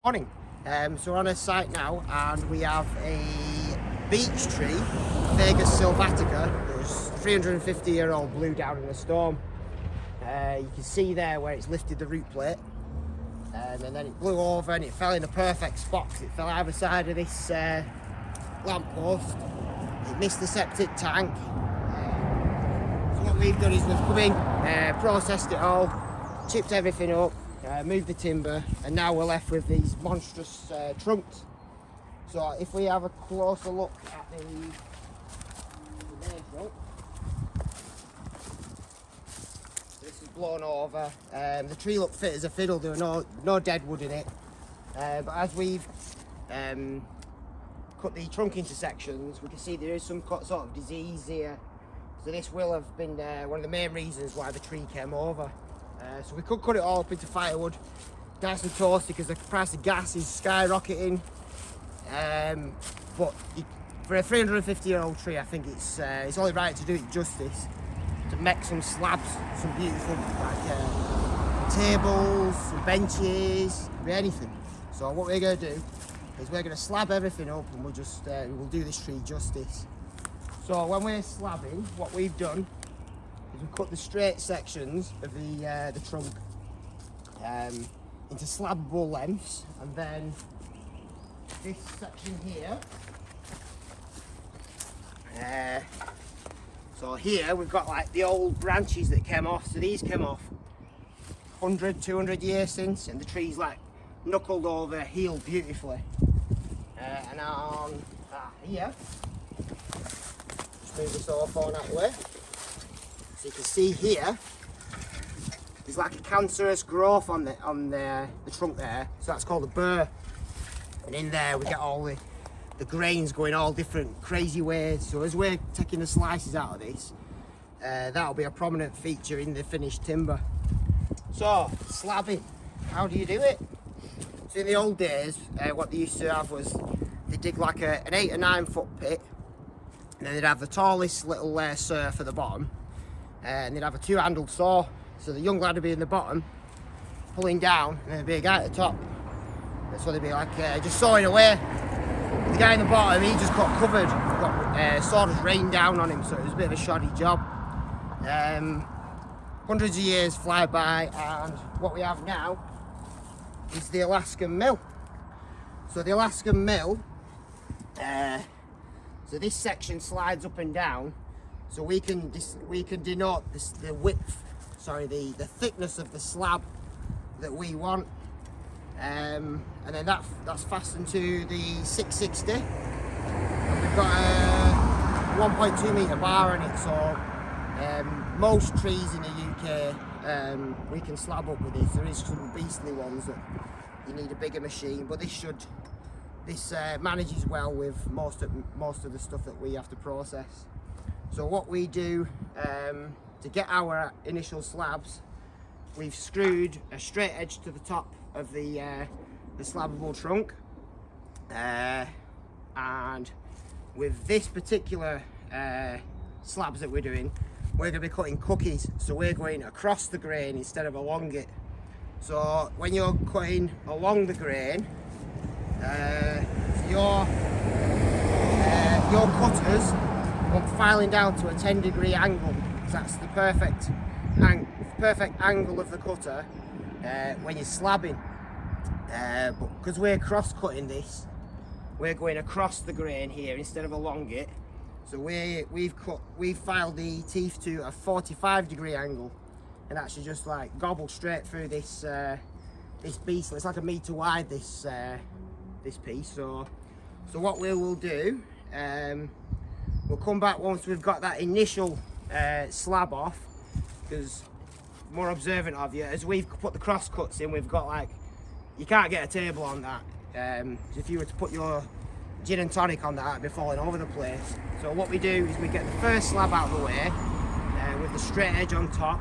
Morning. So we're on a site now and we have a beech tree, Vegas sylvatica, that was 350-year-old blew down in a storm. You can see there where it's lifted the root plate, and then it blew over and it fell in a perfect spot because it fell either side of this lamp post. It missed the septic tank. So what we've done is we've come in, processed it all, chipped everything up, moved the timber, and now we're left with these monstrous trunks. So if we have a closer look at the main trunk, this is blown over. The tree looked fit as a fiddle, there were no dead wood in it. But as we've cut the trunk into sections, we can see there is some sort of disease here. So this will have been one of the main reasons why the tree came over. So we could cut it all up into firewood, nice and toasty, because the price of gas is skyrocketing. But for a 350-year-old tree, I think it's only right to do it justice, to make some slabs, some beautiful tables, some benches, anything. So what we're going to do is we're going to slab everything up, and we'll do this tree justice. So when we're slabbing, what we've done is we've cut the straight sections of the trunk into slabbable lengths, and then this section here. So here we've got like the old branches that came off. So these came off 100, 200 years since, and the tree's like knuckled over, healed beautifully. And on here, just move this all phone out of the way. So you can see here, there's like a cancerous growth on the trunk there. So that's called a burr. And in there we get all the grains going all different crazy ways. So as we're taking the slices out of this, that'll be a prominent feature in the finished timber. So slabbing, how do you do it? So in the old days, what they used to have was they dig like an 8 or 9 foot pit, and then they'd have the tallest little surf at the bottom, and they'd have a 2-handled saw. So the young lad would be in the bottom pulling down, and then there'd be a guy at the top. So they'd be like just sawing away. The guy in the bottom, he just got covered, sawdust rained down on him, so it was a bit of a shoddy job. Hundreds of years fly by, and what we have now is the Alaskan mill. So the Alaskan mill, so this section slides up and down, so we can denote the width, the thickness of the slab that we want. And then that's fastened to the 660, and we've got a 1.2 metre bar on it. So most trees in the UK we can slab up with this. There is some beastly ones that you need a bigger machine, but this manages well with most of the stuff that we have to process. So what we do to get our initial slabs, we've screwed a straight edge to the top of the slabbable trunk, and with this particular slabs that we're doing, we're going to be cutting cookies. So we're going across the grain instead of along it. So when you're cutting along the grain, your cutters want filing down to a 10-degree angle. So that's the perfect angle of the cutter when you're slabbing. But because we're cross-cutting this, we're going across the grain here instead of along it. So we've filed the teeth to a 45-degree angle, and actually just like gobble straight through this beast. It's like a metre wide, this piece. So what we will do, we'll come back once we've got that initial slab off, because more observant of you, as we've put the cross cuts in, we've got like, you can't get a table on that. If you were to put your gin and tonic on that, it'd be falling over the place. So what we do is we get the first slab out of the way with the straight edge on top,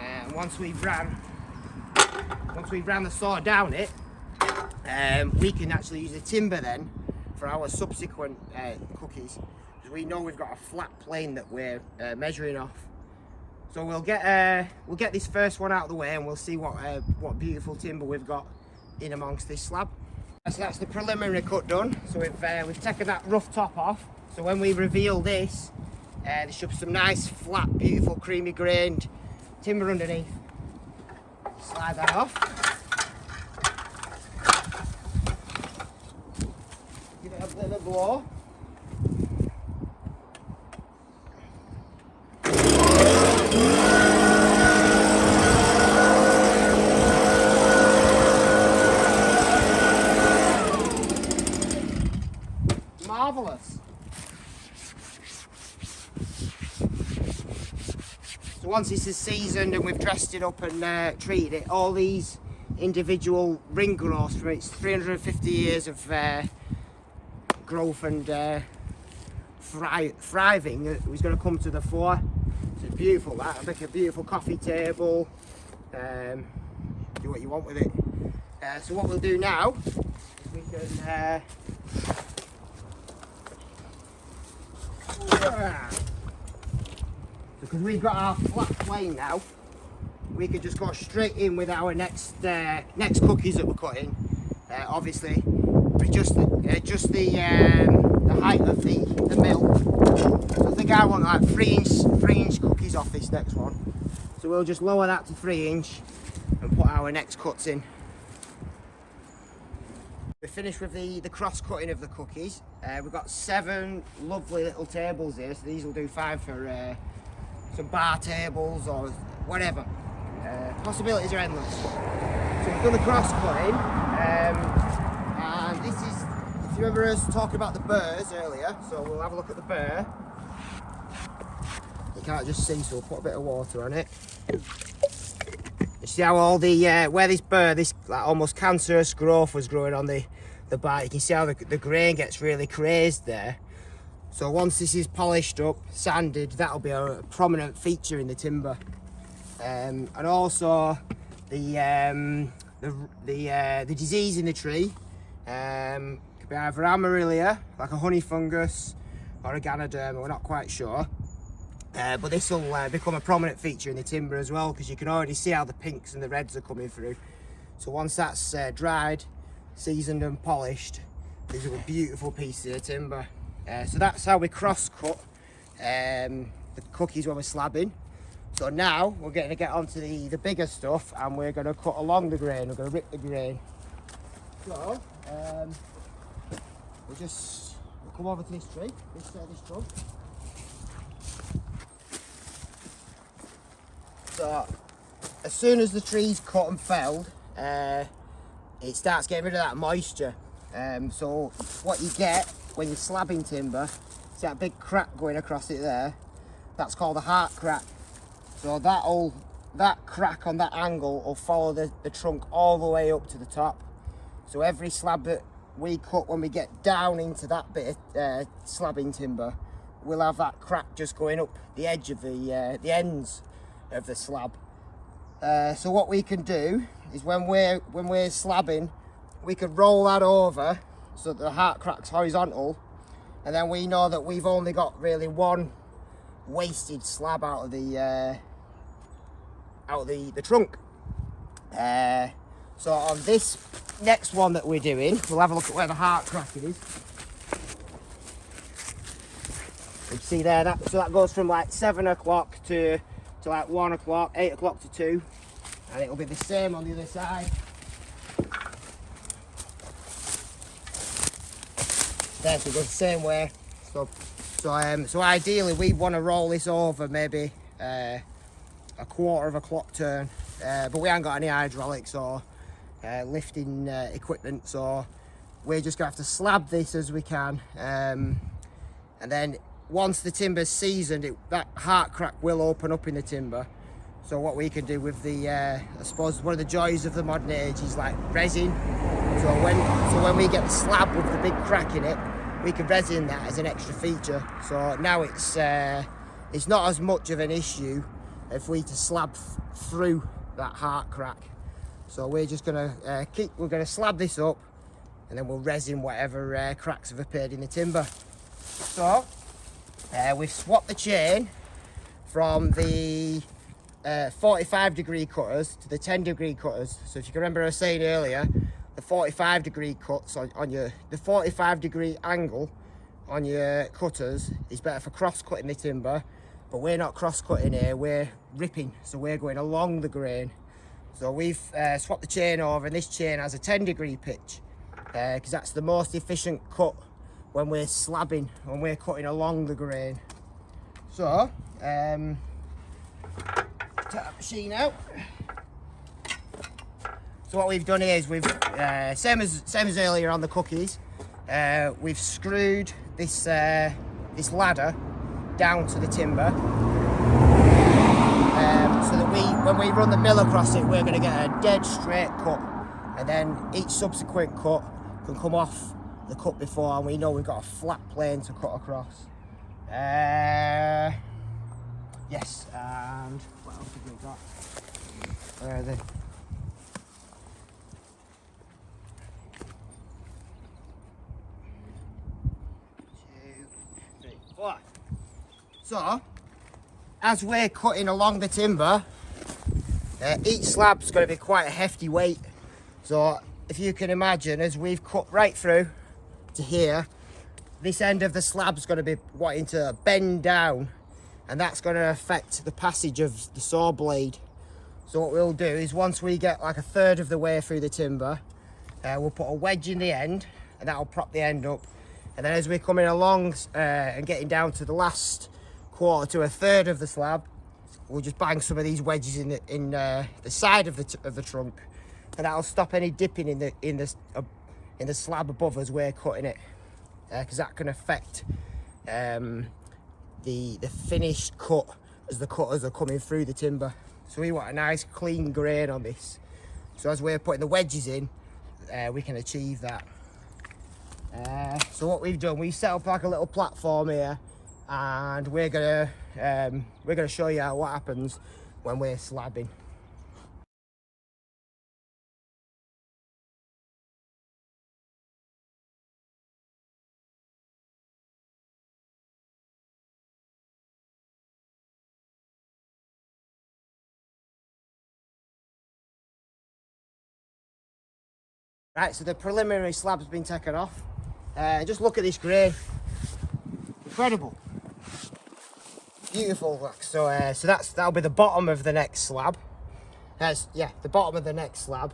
and once we've ran the saw down it, we can actually use the timber then for our subsequent cookies, because we know we've got a flat plane that we're measuring off. So we'll get this first one out of the way, and we'll see what beautiful timber we've got in amongst this slab. So that's the preliminary cut done. So we've taken that rough top off. So when we reveal this, there should be some nice flat, beautiful, creamy grained timber underneath. Slide that off. Give it a bit of a blow. Marvellous. So once this is seasoned and we've dressed it up and treated it, all these individual ring growths from its 350 years of growth and thriving is going to come to the fore. So it's beautiful, that. It'll make a beautiful coffee table. Do what you want with it. So what we'll do now is we can because we've got our flat plane now, we could just go straight in with our next cookies that we're cutting. Obviously, adjust the height of the mill. So I think I want like 3-inch cookies off this next one. So we'll just lower that to 3-inch and put our next cuts in. We're finished with the cross cutting of the cookies. We've got 7 lovely little tables here, so these will do fine for some bar tables or whatever. Possibilities are endless. So we've done the cross cutting, and this is, if you remember us talking about the burrs earlier, so we'll have a look at the burr. You can't just see, so we'll put a bit of water on it. You see how all the where this burr, this like almost cancerous growth was growing on the bar. You can see how the grain gets really crazed there. So once this is polished up, sanded, that'll be a prominent feature in the timber. And also the disease in the tree could be either Amaryllia, like a honey fungus, or a Ganoderma. We're not quite sure. But this will become a prominent feature in the timber as well, because you can already see how the pinks and the reds are coming through. So once that's dried, seasoned and polished, these are a beautiful piece of the timber. So that's how we cross cut the cookies when we're slabbing. So now we're going to get onto the bigger stuff, and we're going to cut along the grain. We're going to rip the grain. So we'll come over to this tree, this trunk. So as soon as the tree's cut and felled, it starts getting rid of that moisture. So what you get when you're slabbing timber, see that big crack going across it there? That's called a heart crack. So that crack on that angle will follow the trunk all the way up to the top. So every slab that we cut, when we get down into that bit of slabbing timber, we'll have that crack just going up the edge of the ends of the slab. So what we can do is when we're slabbing, we could roll that over so that the heart crack's horizontal, and then we know that we've only got really one wasted slab out of the trunk. So on this next one that we're doing, we'll have a look at where the heart crack is. You see there, so that goes from like 7 o'clock to like 1 o'clock, 8 o'clock to 2, and it'll be the same on the other side. There, so it goes the same way. So ideally we want to roll this over maybe a 1/4 of a clock turn, but we haven't got any hydraulics or lifting equipment, so we're just gonna have to slab this as we can, and then once the timber's seasoned, that heart crack will open up in the timber. So what we can do with I suppose one of the joys of the modern age is like resin. So when we get the slab with the big crack in it, we can resin that as an extra feature. So now it's not as much of an issue if we to slab through that heart crack. So we're just gonna we're gonna slab this up, and then we'll resin whatever cracks have appeared in the timber. So we've swapped the chain from the 45-degree cutters to the 10-degree cutters. So if you can remember I was saying earlier, the 45-degree cuts on your, the 45-degree angle on your cutters is better for cross-cutting the timber, but we're not cross-cutting here, we're ripping, so we're going along the grain. So we've swapped the chain over, and this chain has a 10-degree pitch, because that's the most efficient cut when we're slabbing, when we're cutting along the grain. So, take that machine out. So what we've done here is we've, same as earlier on the cookies, we've screwed this this ladder down to the timber, so that when we run the mill across it, we're going to get a dead straight cut, and then each subsequent cut can come off the cut before, and we know we've got a flat plane to cut across. Yes, and what else have we got? Where are they? 2, 3, 4. So, as we're cutting along the timber, each slab's going to be quite a hefty weight. So, if you can imagine, as we've cut right through to here, this end of the slab's going to be wanting to bend down, and that's going to affect the passage of the saw blade. So what we'll do is, once we get like a third of the way through the timber, we'll put a wedge in the end, and that'll prop the end up. And then as we're coming along and getting down to the last quarter to a third of the slab, we'll just bang some of these wedges in the side of the trunk, and that'll stop any dipping in the slab above as we're cutting it, because that can affect the finished cut as the cutters are coming through the timber. So we want a nice clean grain on this. So as we're putting the wedges in, we can achieve that. So what we've done, we've set up like a little platform here, and we're gonna show you what happens when we're slabbing. Right, so the preliminary slab's been taken off. Just look at this grain. Incredible. Beautiful. So that'll be the bottom of the next slab. Yeah, the bottom of the next slab.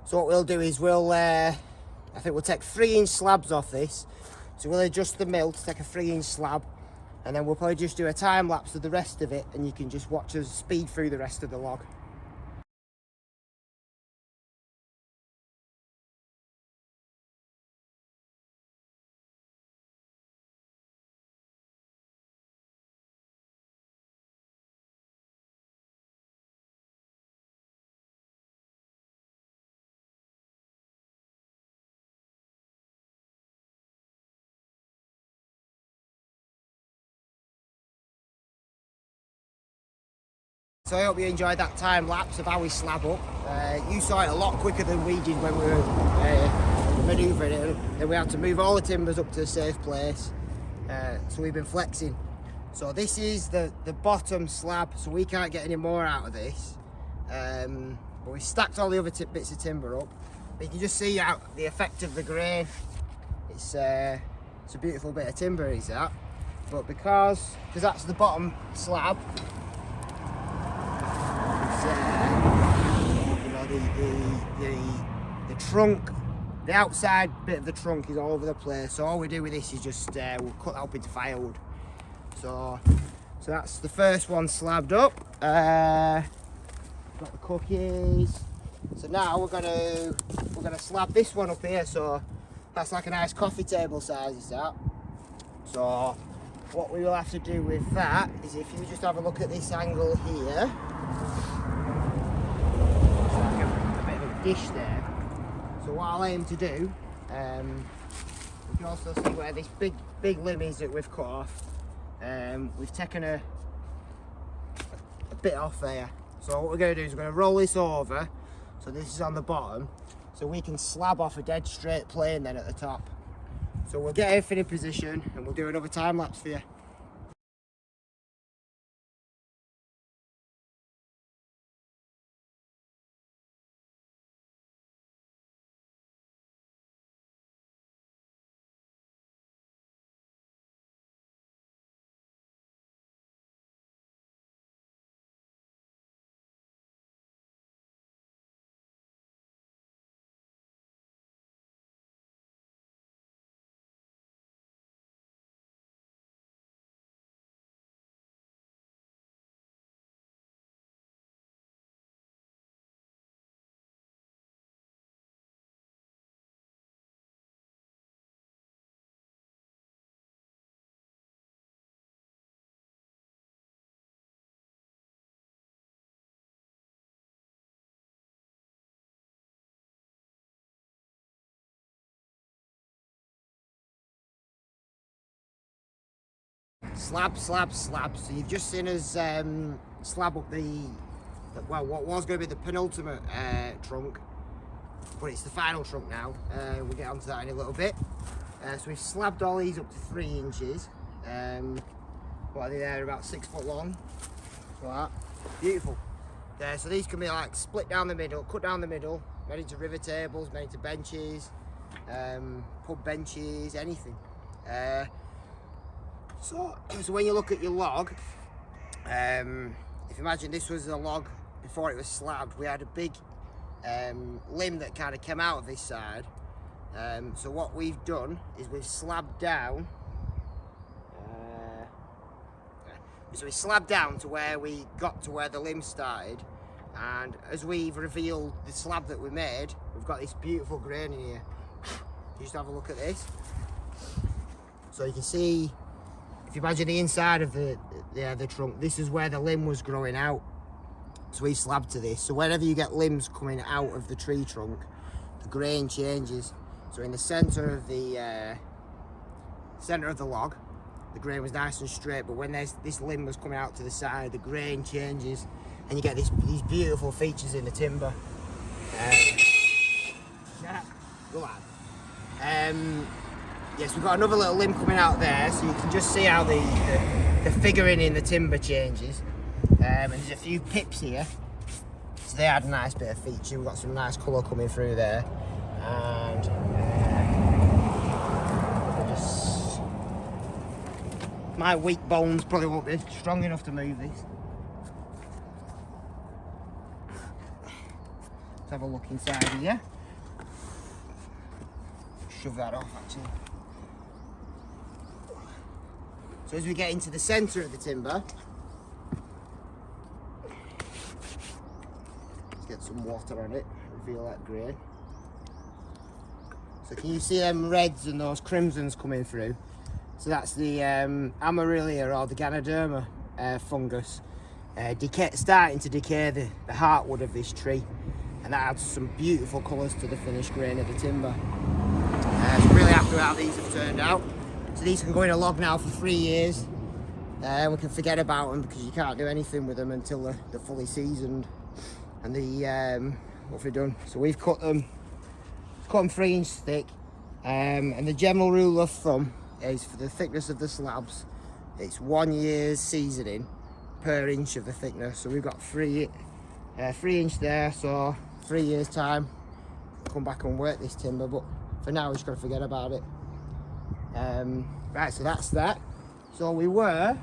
So what we'll do is I think we'll take 3-inch slabs off this. So we'll adjust the mill to take a 3-inch slab, and then we'll probably just do a time lapse of the rest of it, and you can just watch us speed through the rest of the log. So I hope you enjoyed that time lapse of how we slab up. You saw it a lot quicker than we did when we were manoeuvring it. Then we had to move all the timbers up to a safe place. So we've been flexing. So this is the bottom slab, so we can't get any more out of this. But we stacked all the other bits of timber up. But you can just see out the effect of the grain. It's a beautiful bit of timber, is that? But because that's the bottom slab, you know, the trunk, the outside bit of the trunk is all over the place. So all we do with this is just we'll cut that up into firewood. So that's the first one slabbed up. Got the cookies. So now we're gonna slab this one up here. So that's like a nice coffee table size, is that? So what we will have to do with that is, if you just have a look at this angle here, it's like a bit of a dish there. So what I'll aim to do, you can also see where this big limb is that we've cut off. We've taken a bit off there. So what we're going to do is we're going to roll this over, so this is on the bottom, so we can slab off a dead straight plane then at the top. So we'll get everything in position, and we'll do another time lapse for you. slab. So you've just seen us slab up well, what was going to be the penultimate trunk, but it's the final trunk now. We'll get onto that in a little bit. So we've slabbed all these up to 3 inches. What are they there? About 6 foot long. Like that. Beautiful. So these can be like split down the middle, cut down the middle, made into river tables, made into benches, pub benches, anything. So when you look at your log, if you imagine this was a log before it was slabbed, we had a big limb that kind of came out of this side. So what we've done is we've slabbed down. So we slabbed down to where we got to where the limb started, and as we've revealed the slab that we made, we've got this beautiful grain in here. You just have a look at this. So you can see, if you imagine the inside of the trunk, this is where the limb was growing out. So we slabbed to this. So whenever you get limbs coming out of the tree trunk, the grain changes. So in the centre of the log, the grain was nice and straight, but when this limb was coming out to the side, the grain changes, and you get these beautiful features in the timber. Go on. Yes, we've got another little limb coming out there, so you can just see how the figuring in the timber changes. And there's a few pips here, so they add a nice bit of feature. We've got some nice colour coming through there, and my weak bones probably won't be strong enough to move this. Let's have a look inside here. Shove that off actually. So as we get into the centre of the timber, let's get some water on it, reveal that grain. So can you see them reds and those crimsons coming through? So that's the Amaryllia or the Ganoderma fungus starting to decay the heartwood of this tree, and that adds some beautiful colours to the finished grain of the timber. So I'm really happy with how these have turned out. So these can go in a log now for 3 years. We can forget about them because you can't do anything with them until they're fully seasoned. And what have we done? So we've cut them 3 inch thick, and the general rule of thumb is for the thickness of the slabs, it's 1 year's seasoning per inch of the thickness. So we've got 3 inch there, so 3 years time come back and work this timber, but for now we're just going to forget about it. Right, so that's that. So we were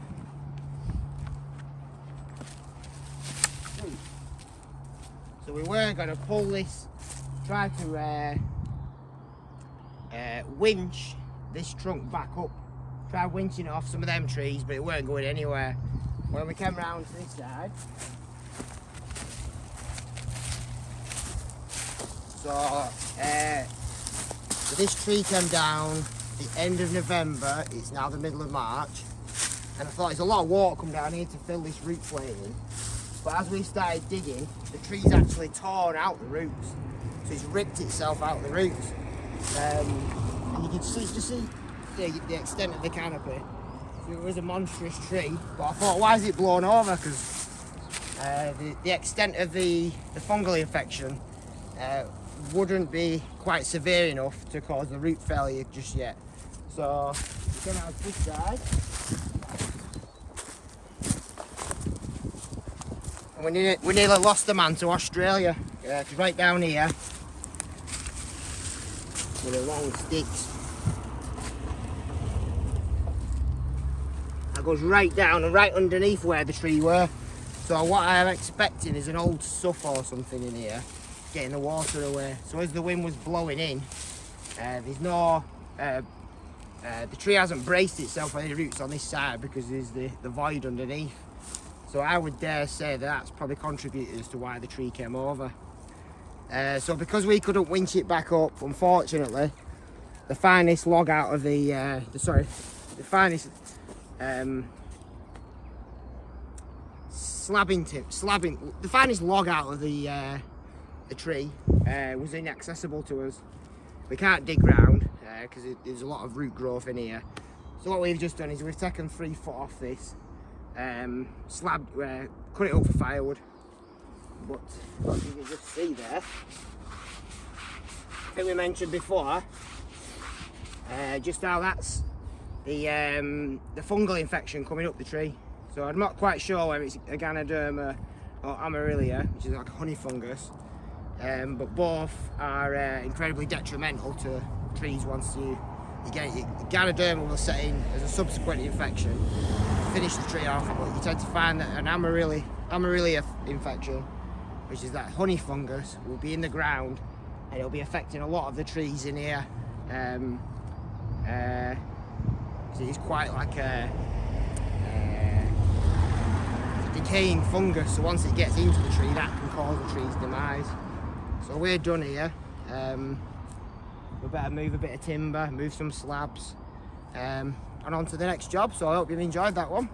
going to pull this, try to winch this trunk back up, try winching it off some of them trees, but it weren't going anywhere. When we came round to this side, so this tree came down the end of November. It's now the middle of March, and I thought there's a lot of water come down here to fill this root plate in. But as we started digging, the tree's actually torn out the roots, so it's ripped itself out the roots. And you can see the extent of the canopy. So it was a monstrous tree, but I thought, why is it blown over? Because the extent of the fungal infection wouldn't be quite severe enough to cause the root failure just yet. So we're going out this side. And we nearly lost the man to Australia. Because right down here, with the long sticks, that goes right down and right underneath where the tree were. So what I'm expecting is an old sough or something in here, getting the water away. So as the wind was blowing in, there's no, the tree hasn't braced itself with any roots on this side because there's the void underneath. So I would dare say that's probably contributed as to why the tree came over. So because we couldn't winch it back up, unfortunately, the finest log out of the finest the finest log out of the tree was inaccessible to us. We can't dig round because there's a lot of root growth in here. So what we've just done is we've taken 3 foot off this, slab, cut it up for firewood. But as you can just see there, I think we mentioned before, just how that's the fungal infection coming up the tree. So I'm not quite sure whether it's Aganoderma or Amaryllia, which is like a honey fungus, but both are incredibly detrimental to trees once you get it. Aganoderma will set in as a subsequent infection to finish the tree off, but you tend to find that an Amaryllia infection, which is that honey fungus, will be in the ground and it'll be affecting a lot of the trees in here. So it's quite like a decaying fungus, so once it gets into the tree, that can cause the tree's demise. So we're done here. We better move a bit of timber, move some slabs, and on to the next job. So I hope you've enjoyed that one.